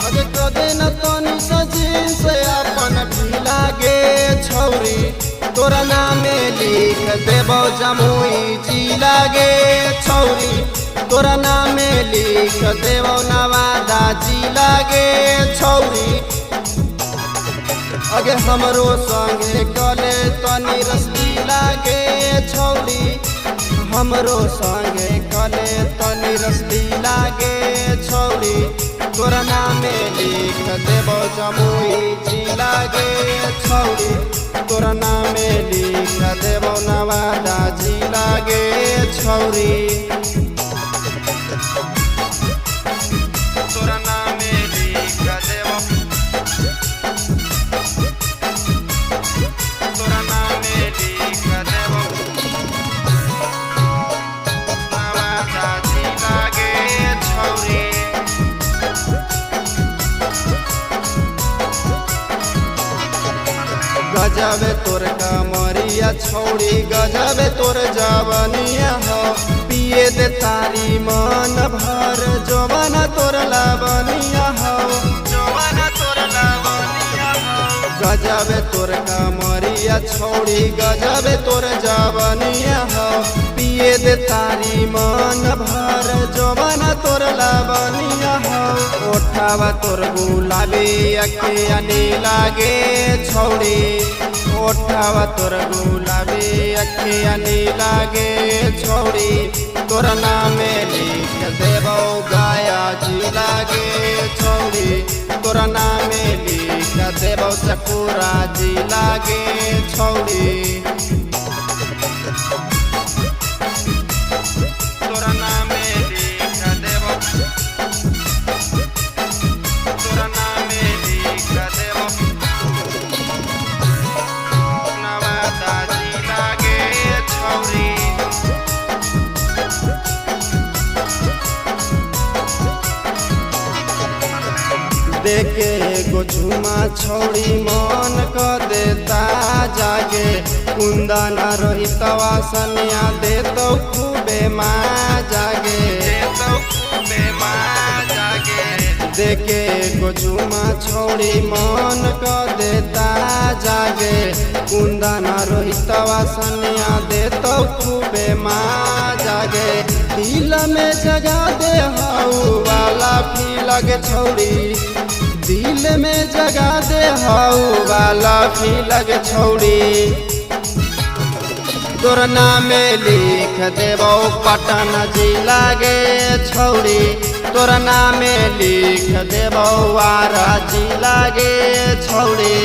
अगे कदे न तनी सजी से अपन ढीला गे छौरी तोरा नामे लिख देबो जमुई जिला गे छौरी तोरा नामे लिख देबो नवादा जिला गे छौरी अगे हमरो संगे गले तनी रसगीला गे छौरी हमरो संगे गले तनी रसगीला गे छौरी तोरा नामे लिख देबो जमुई जिला गे छौरी तोरा नामे लिख देबो नवादा जिला गे छौरी तोरा नामे लिख देबो तोरा नामे लिख देबो नवादा जिला गे छौरी गजबे तोर कमरिया छौड़ी गजबे तोर जवनिया हो पिए दे तारी मन भर जवाना तोर लावनिया हो जवाना तोर लावनिया हो गजबे तोर कमरिया छौड़ी गजबे तोर जवनिया हो पिए दे तारी मन भर जवाना तोर लावनिया हो ओठावा तोर गुलाबी अखिया नीला गे छौड़ी ओठावा तोर गुलाबी अखिया नीला गे छौड़ी तोरा नामे लिख देबो गया जिला गे छौड़ी तोरा नामे लिख देबो सकुरा जिला गे छौड़ी तोरा नामे लिख देबो तोरा नामे लिख देबो नवादा जिला गे छौरी देखे एगो झुमा छौड़ी मन क देता जागे कुंदन रोहितवा सनिया देतो खूबे माँ जागे देतो खूबे माँ जागे देखे एगो झुमा छौड़ी मन क देता जागे कुंदन रोहितवा सनिया देतो खूबे माँ जागे दिल में जगा दे हाउ वाला फील गे छौड़ी दिल में जगा दे हाउ वाला फील गे छौड़ी तोर नामे लिख देबो पटन जिला गे छौड़ी तोर नामे लिख देबो वारा जिला गे छौड़ी।